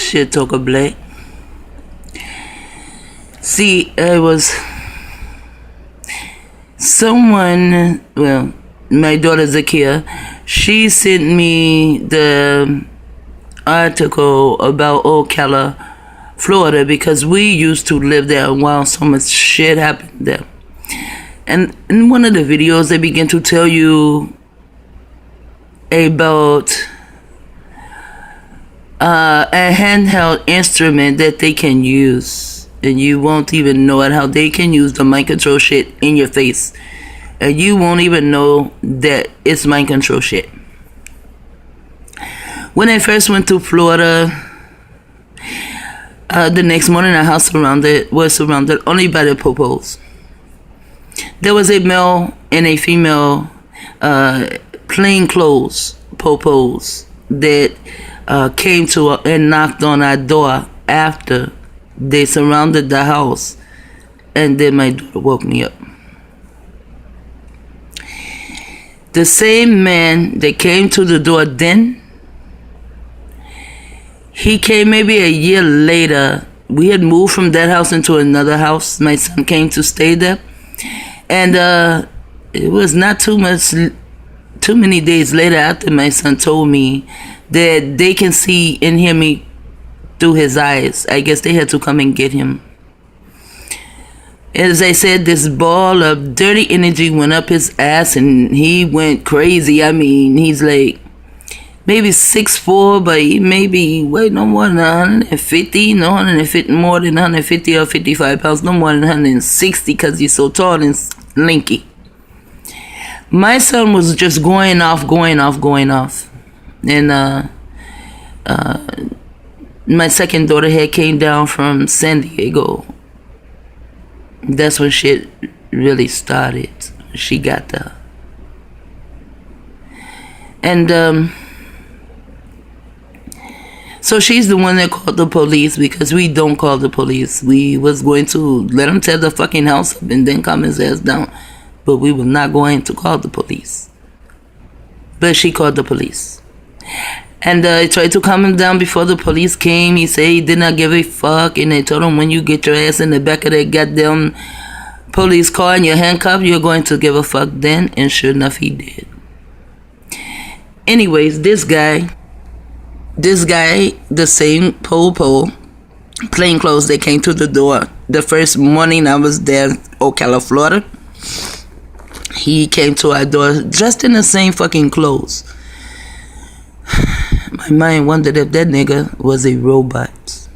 shit talker black. See, I was someone, well, my daughter Zakia, she sent me the article about Ocala, Florida, because we used to live there while so much shit happened there. And in one of the videos, they begin to tell you about a handheld instrument that they can use, and you won't even know it, how they can use the mind control shit in your face, and you won't even know that it's mind control shit. When I first went to Florida, the next morning our house was surrounded only by the popos. There was a male and a female plainclothes popos that came to and knocked on our door after they surrounded the house, and then my daughter woke me up. The same man that came to the door then, he came maybe a year later. We had moved from that house into another house. My son came to stay there, and it was not too many days later after my son told me that they can see and hear me through his eyes. I guess they had to come and get him. As I said, this ball of dirty energy went up his ass and he went crazy. I mean, he's like maybe 6'4", but he maybe weighed no more than 150, no 150, more than 150 or 55 pounds, no more than 160, because he's so tall and lanky. My son was just going off. And my second daughter had came down from San Diego. That's when shit really started. She got there. And so she's the one that called the police, because we don't call the police. We was going to let him tear the fucking house up and then calm his ass down. But we were not going to call the police. But she called the police. And I tried to calm him down before the police came. He said he did not give a fuck. And they told him, when you get your ass in the back of that goddamn police car and you're handcuffed, you're going to give a fuck then. And sure enough, he did. Anyways, this guy, the same pole, plainclothes, they came to the door the first morning I was there, Ocala, Florida. He came to our door dressed in the same fucking clothes. My mind wondered if that nigga was a robot.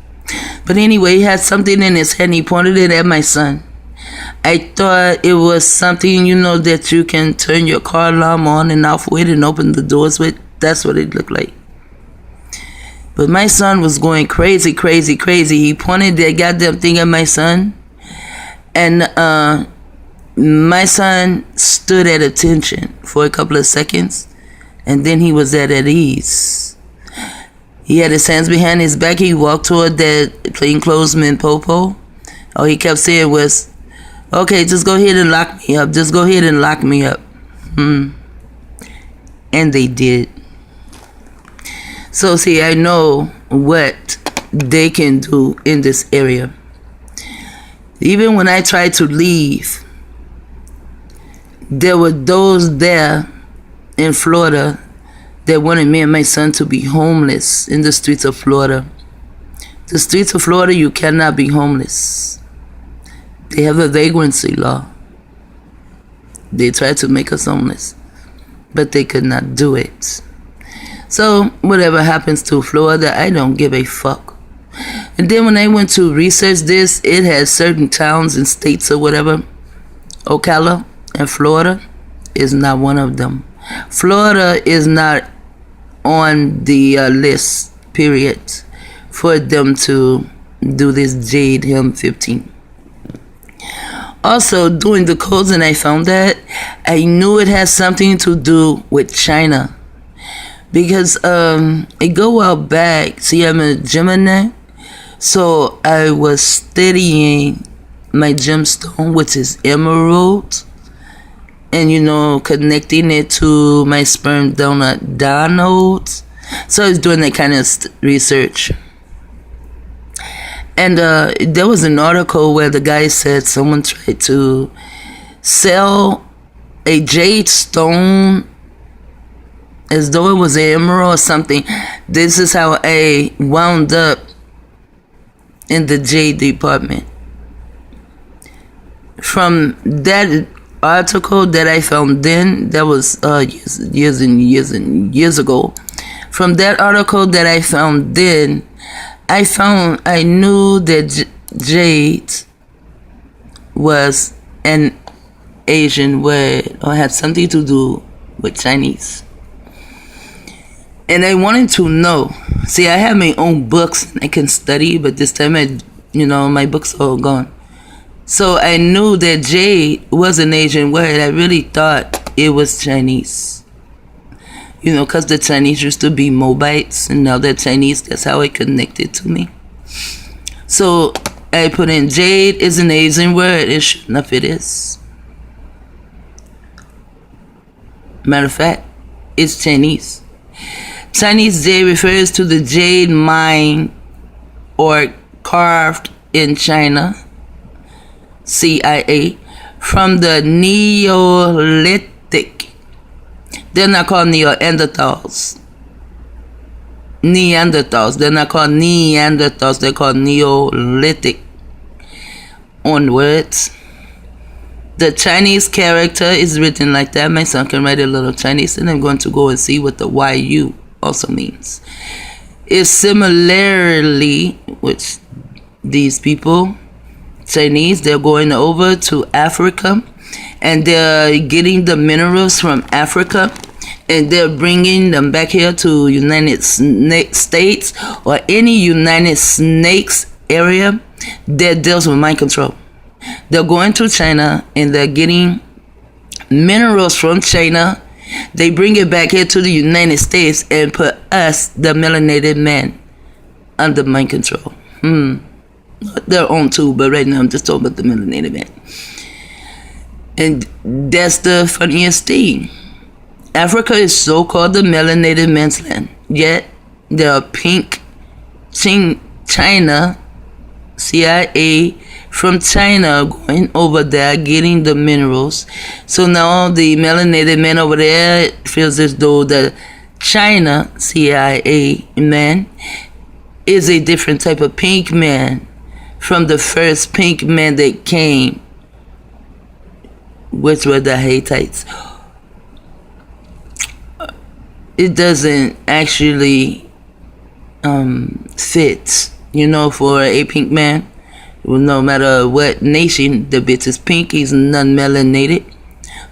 But anyway, he had something in his hand. He pointed it at my son. I thought it was something, that you can turn your car alarm on and off with and open the doors with. That's what it looked like. But my son was going crazy. He pointed that goddamn thing at my son. And my son stood at attention for a couple of seconds. And then he was at ease. He had his hands behind his back. He walked toward that plainclothesman popo. All he kept saying was, okay, just go ahead and lock me up. Just go ahead and lock me up. And they did. So see, I know what they can do in this area. Even when I tried to leave, there were those there in Florida that wanted me and my son to be homeless in the streets of Florida. The streets of Florida, you cannot be homeless. They have a vagrancy law. They tried to make us homeless, but they could not do it. So whatever happens to Florida, I don't give a fuck. And then when I went to research this, it has certain towns and states or whatever. Ocala and Florida is not one of them. Florida is not on the list, period, for them to do this Jade Him 15. Also, doing the codes, and I found that I knew it has something to do with China. Because a good while back, see, I'm a Gemini, so I was studying my gemstone, which is emerald, and connecting it to my sperm donor nodes. So I was doing that kind of research. And there was an article where the guy said someone tried to sell a jade stone as though it was an emerald or something. This is how I wound up in the jade department. From that article that I found then, that was years and years and years ago. From that article that I found then, I knew that jade was an Asian word or had something to do with Chinese. And I wanted to know. See, I have my own books I can study, but this time my books are all gone. So I knew that jade was an Asian word. I really thought it was Chinese. Because the Chinese used to be Moabites, and now they're Chinese. That's how it connected to me. So I put in jade is an Asian word. And sure enough, it is. Matter of fact, it's Chinese. Chinese jade refers to the jade mine or carved in China, CIA, from the Neolithic. They're not called Neanderthals. They're not called Neanderthals. They're called Neolithic onwards. The Chinese character is written like that. My son can write a little Chinese, and I'm going to go and see what the YU also means. It's similarly, which these people, Chinese, they're going over to Africa, and they're getting the minerals from Africa, and they're bringing them back here to United States or any United Snakes area that deals with mind control. They're going to China and they're getting minerals from China. They bring it back here to the United States and put us, the melanated man, under mind control. Their own too, but right now I'm just talking about the melanated man. And that's the funniest thing. Africa is so-called the melanated man's land. Yet there are pink China, CIA, from China going over there getting the minerals. So now the melanated man over there feels as though the China CIA man is a different type of pink man from the first pink man that came, which were the Hittites. It doesn't actually fit, for a pink man. Well, no matter what nation, the bitch is pink, he's non-melanated.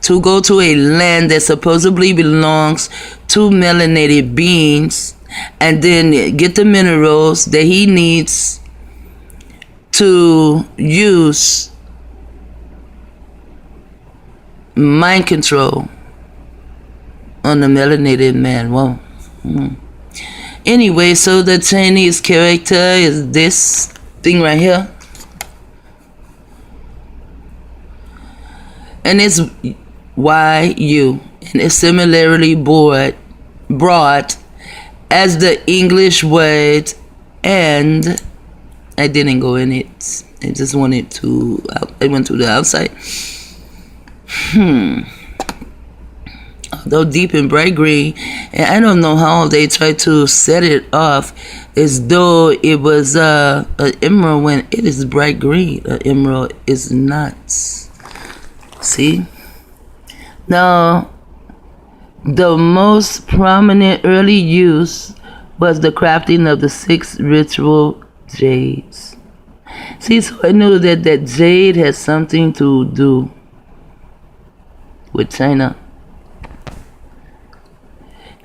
To go to a land that supposedly belongs to melanated beings and then get the minerals that he needs to use mind control on the melanated man. Well, anyway, so the Chinese character is this thing right here. And it's YU, and it's similarly broad as the English word, and I didn't go in it. I just wanted to, I went to the outside. Although deep in bright green, and I don't know how they tried to set it off as though it was an emerald when it is bright green. An emerald is not. See? Now, the most prominent early use was the crafting of the 6 ritual jades. See, so I knew that jade has something to do with China.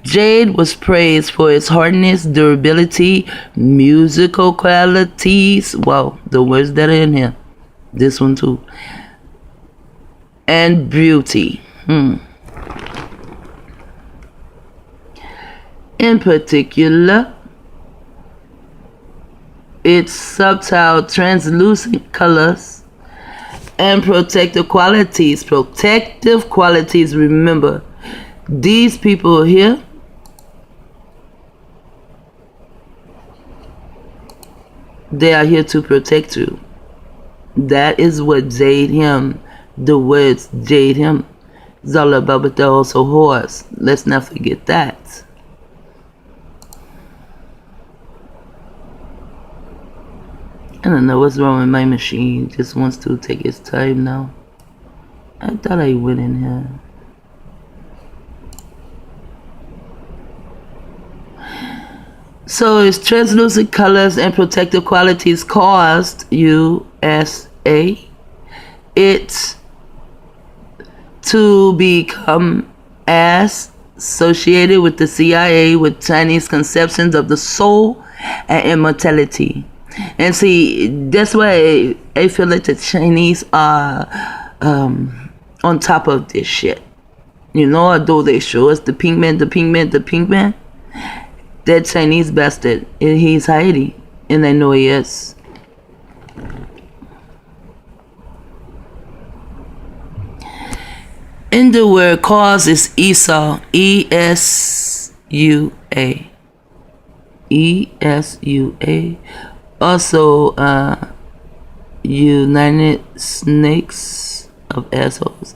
Jade was praised for its hardness, durability, musical qualities. Wow, the words that are in here. This one too. And beauty. In particular, its subtle, translucent colors and protective qualities. Remember, these people here, They are here to protect you. That is what jade him. The words jade him is all about, but they're also whores. Let's not forget that. I don't know what's wrong with my machine. It just wants to take its time now. I thought I went in here. So its translucent colors and protective qualities caused USA it to become associated with the CIA with Chinese conceptions of the soul and immortality. And see, that's why I feel like the Chinese are on top of this shit. You know, although they show us the pink man, that Chinese bastard, he's hiding, and I know he is. In the word cause is Esau, E-S-U-A. E-S-U-A. Also, United Snakes of Assholes.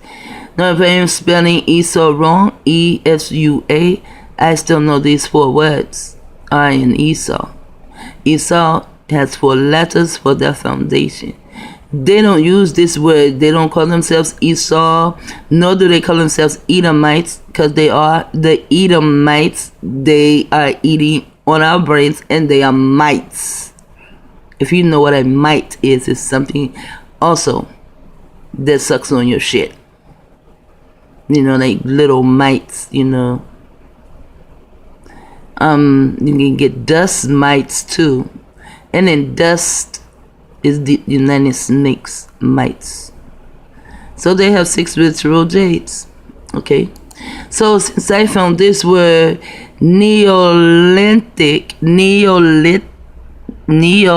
Now, if I am spelling Esau wrong, E-S-U-A, I still know these 4 words are in Esau. Esau has 4 letters for their foundation. They don't use this word. They don't call themselves Esau, nor do they call themselves Edomites, because they are the Edomites. They are eating on our brains, and they are mites. If you know what a mite is, it's something also that sucks on your shit. You know, like little mites, you know. You can get dust mites too. And then dust is the United Snakes mites. So they have 6 literal jades. Okay. So since I found this word Neolithic,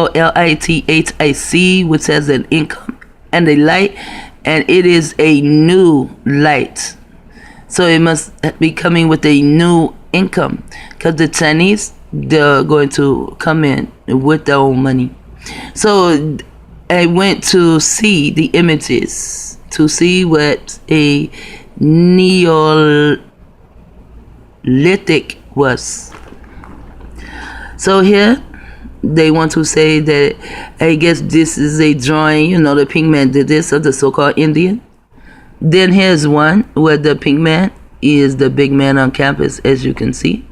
L-I-T-H-I-C, which has an income and a light, and it is a new light. So it must be coming with a new income, because the Chinese, they're going to come in with their own money. So I went to see the images to see what a Neolithic was. So here they want to say that, I guess this is a drawing, you know, the pink man did this, of the so-called Indian. Then here's one where the pink man is the big man on campus, as you can see.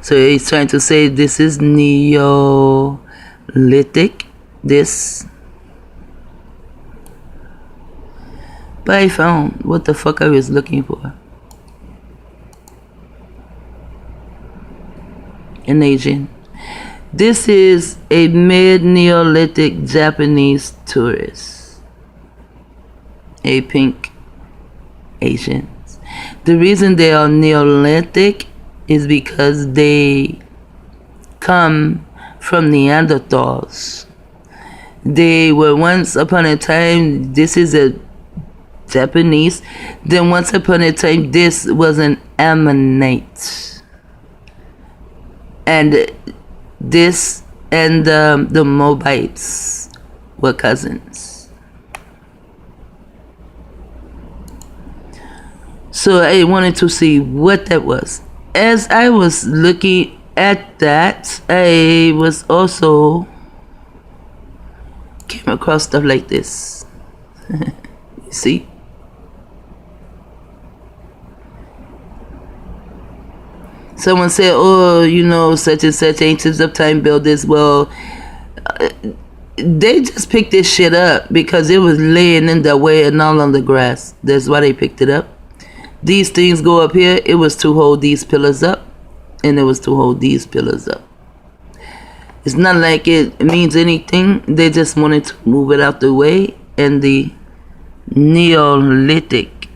So he's trying to say this is Neolithic, this. But I found what the fuck I was looking for. An Asian. This is a mid-Neolithic Japanese tourist. A pink Asian. The reason they are Neolithic is because they come from Neanderthals. They were once upon a time, this is a Japanese, then once upon a time this was an Ammonite. And this and the Moabites were cousins. So I wanted to see what that was. As I was looking at that, I was also came across stuff like this. You see? Someone said, oh, you know, such and such ancients of time built this. Well, they just picked this shit up because it was laying in their way and all on the grass. That's why they picked it up. These things go up here. It was to hold these pillars up, and it was to hold these pillars up. It's not like it means anything. They just wanted to move it out the way, and the Neolithic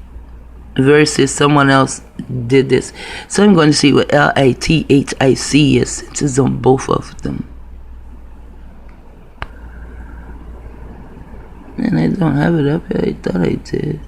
versus someone else did this. So I'm going to see what Lithic is, since it's on both of them. And I don't have it up here. I thought I did.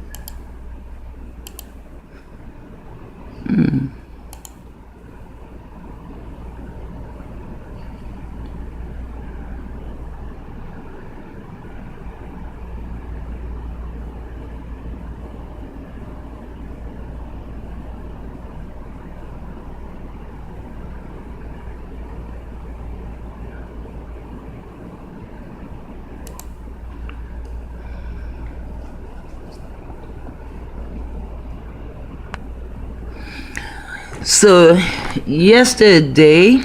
So yesterday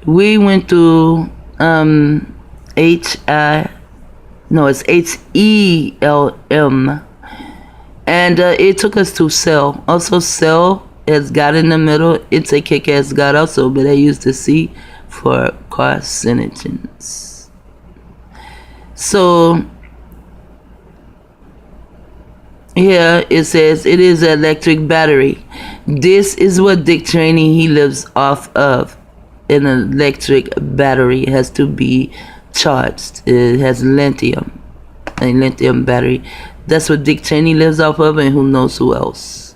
we went to it's HELM, and it took us to Cell. Also, Cell has got in the middle. It's a kick-ass god also, but I used the C for carcinogens. So here it says it is an electric battery. This is what Dick Cheney he lives off of. An electric battery. It has to be charged. It has lithium, a lithium battery. That's what Dick Cheney lives off of, and who knows who else.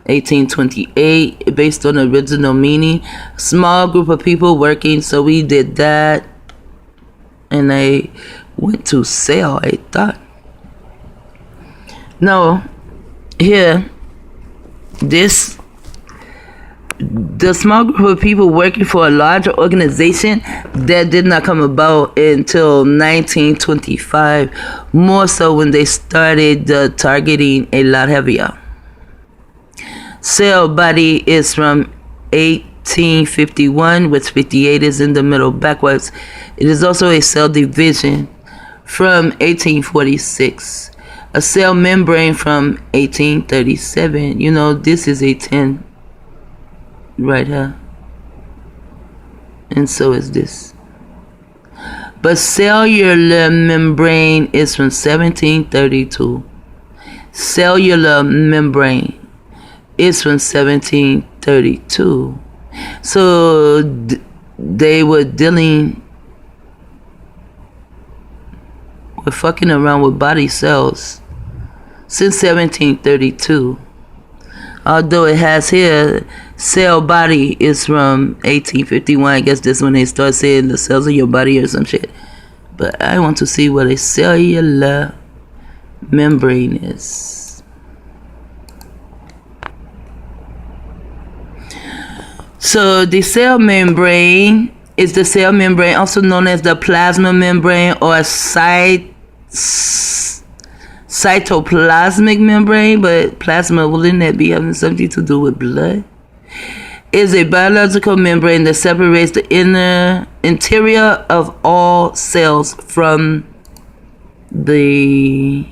1828, based on the original meaning. Small group of people working, so we did that. And I went to sale, I thought. No, here, the small group of people working for a larger organization that did not come about until 1925, more so when they started targeting a lot heavier. Cell body is from 1851, which 58 is in the middle backwards. It is also a cell division from 1846. A cell membrane from 1837. You know, this is a 10 right here. And so is this. But cellular membrane is from 1732. Cellular membrane is from 1732. So they were dealing with fucking around with body cells since 1732. Although it has here, cell body is from 1851. I guess that's when they start saying the cells of your body or some shit. But I want to see what a cellular membrane is. So the cell membrane is the cell membrane, also known as the plasma membrane or cytoplasmic membrane, but plasma, wouldn't that be having something to do with blood? Is a biological membrane that separates the interior of all cells from the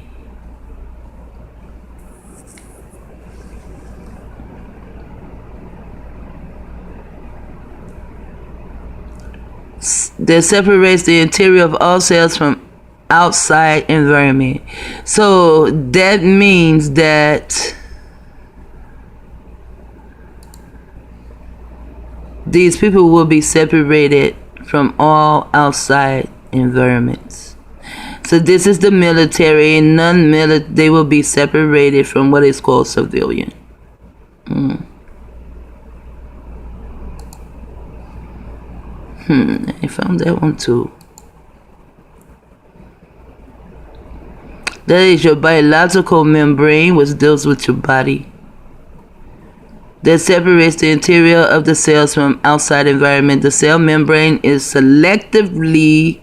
interior of all cells from outside environment. So that means that these people will be separated from all outside environments. So this is the military, and non-military, they will be separated from what is called civilian. I found that one too. That is your biological membrane, which deals with your body. That separates the interior of the cells from outside environment. The cell membrane is selectively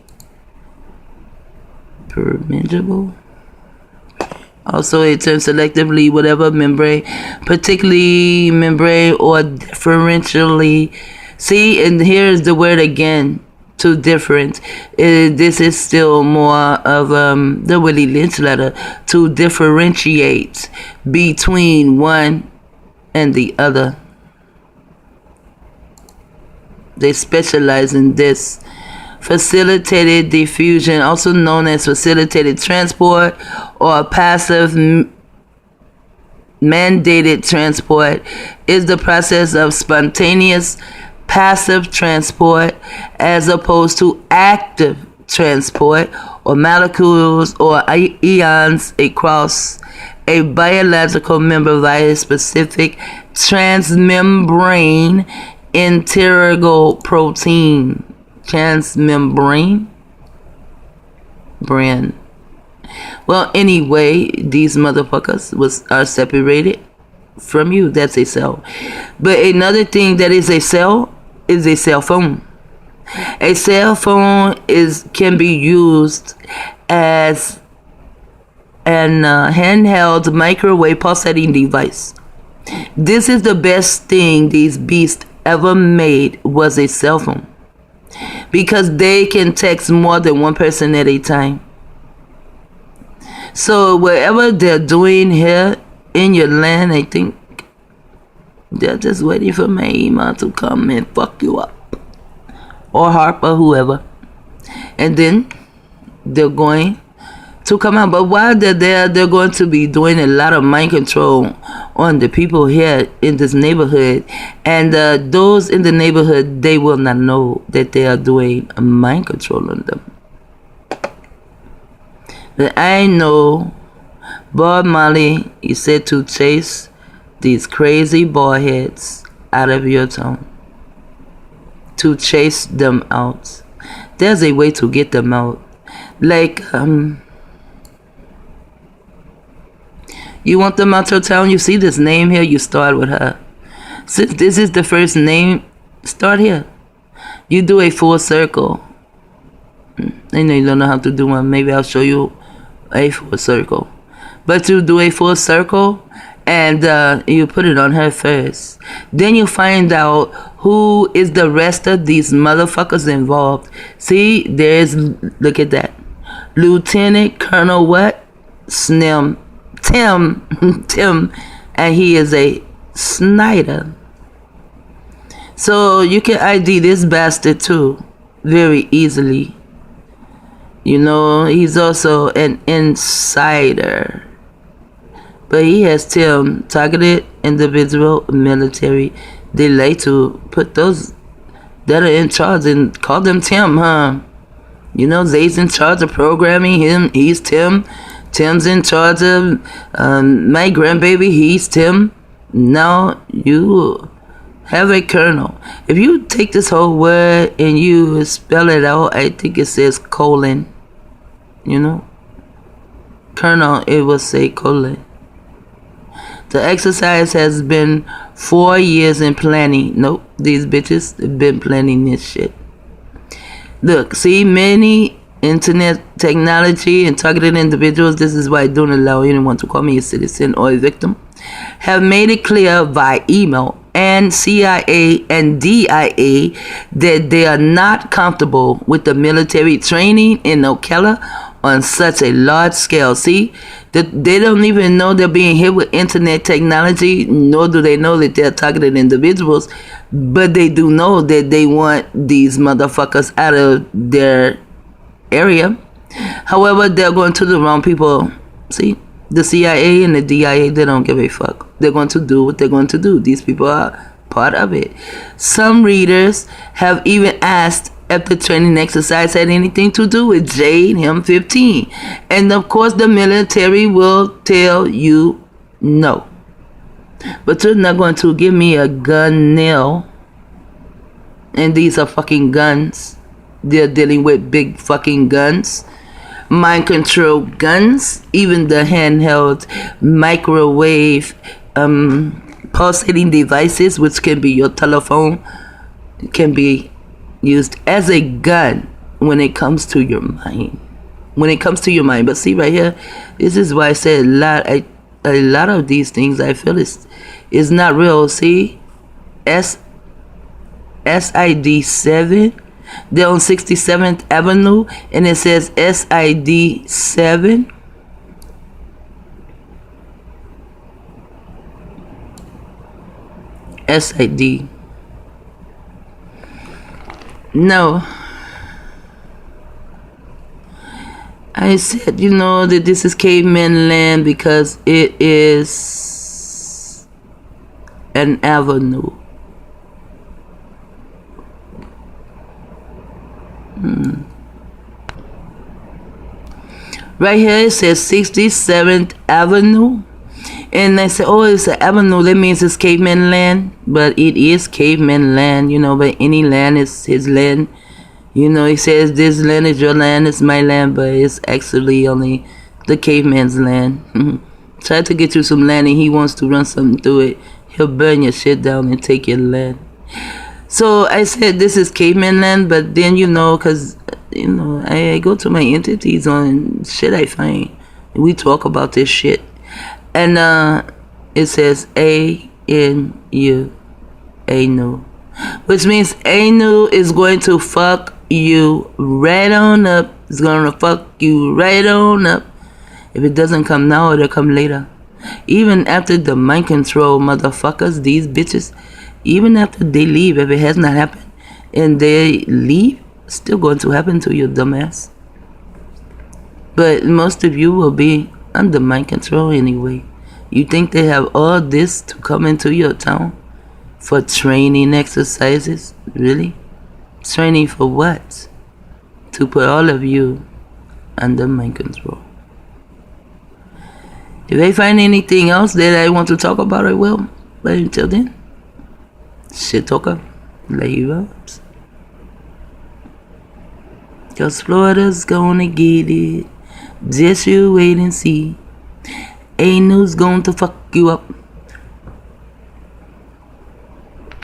permeable. Also, it turns selectively whatever membrane, particularly membrane or differentially. See, and here's the word again. To different. This is still more of the Willie Lynch letter. To differentiate between one and the other. They specialize in this. Facilitated diffusion, also known as facilitated transport or passive mandated transport, is the process of spontaneous passive transport as opposed to active transport or molecules or ions across a biological member via specific transmembrane integral protein. Transmembrane brand. Well, anyway, these motherfuckers are separated from you. That's a cell. But another thing that is a cell is a cell phone. A cell phone can be used as an handheld microwave pulsating device. This is the best thing these beasts ever made, was a cell phone. Because they can text more than one person at a time. So whatever they're doing here in your land, I think they're just waiting for my email to come and fuck you up. Or Harper, whoever. And then they're going to come out. But while they're there, they're going to be doing a lot of mind control on the people here in this neighborhood. And those in the neighborhood, they will not know that they are doing mind control on them. But I know Bob Marley, he said to chase these crazy bald heads out of your town. To chase them out. There's a way to get them out. Like, you want them out your town, you see this name here, you start with her. Since this is the first name, start here. You do a full circle. I know you don't know how to do one. Maybe I'll show you a full circle. But you do a full circle and you put it on her first. Then you find out who is the rest of these motherfuckers involved. See, there's, look at that. Lieutenant Colonel what? Tim, and he is a Snyder. So you can ID this bastard too, very easily. You know, he's also an insider. But he has Tim, targeted individual military. They like to put those that are in charge and call them Tim, huh? You know, Zay's in charge of programming him. He's Tim. Tim's in charge of my grandbaby. He's Tim. Now you have a colonel. If you take this whole word and you spell it out, I think it says colon. You know, colonel, it will say colon. The exercise has been 4 years in planning. Nope, these bitches have been planning this shit. Look, see, many internet technology and targeted individuals, this is why I don't allow anyone to call me a citizen or a victim, have made it clear via email and CIA and DIA that they are not comfortable with the military training in Ocala on such a large scale. See, that they don't even know they're being hit with internet technology, nor do they know that they're targeted individuals, but they do know that they want these motherfuckers out of their area. However, they're going to the wrong people. See, the CIA and the DIA, they don't give a fuck. They're going to do what they're going to do. These people are part of it. Some readers have even asked if the training exercise had anything to do with Jade M15. And of course the military will tell you no. But you're not going to give me a gun nail. And these are fucking guns. They're dealing with big fucking guns. Mind control guns. Even the handheld microwave pulsating devices, which can be your telephone, can be used as a gun when it comes to your mind. When it comes to your mind. But see right here, this is why I said a lot of these things I feel is not real. See, SID 7. They're on 67th Avenue, and it says SID 7. SID. No. I said, you know, that this is caveman land because it is an avenue. Right here it says 67th Avenue. And I said, oh, it's an avenue. That means it's caveman land. But it is caveman land, you know. But any land is his land. You know, he says this land is your land, it's my land. But it's actually only the caveman's land. Try to get you some land and he wants to run something through it. He'll burn your shit down and take your land. So I said this is caveman land. But then, you know, because, you know, I go to my entities on shit I find. We talk about this shit. And it says A in you anal. Which means anal is going to fuck you right on up. It's gonna fuck you right on up. If it doesn't come now, it'll come later. Even after the mind control motherfuckers, these bitches, even after they leave, if it has not happened and they leave, it's still going to happen to you, dumbass. But most of you will be under mind control anyway. You think they have all this to come into your town for training exercises? Really? Training for what? To put all of you under mind control. If I find anything else that I want to talk about, I will. But until then, shit talker, lay ups. Cause Florida's gonna get it. Just you wait and see. Ain't news going to fuck you up.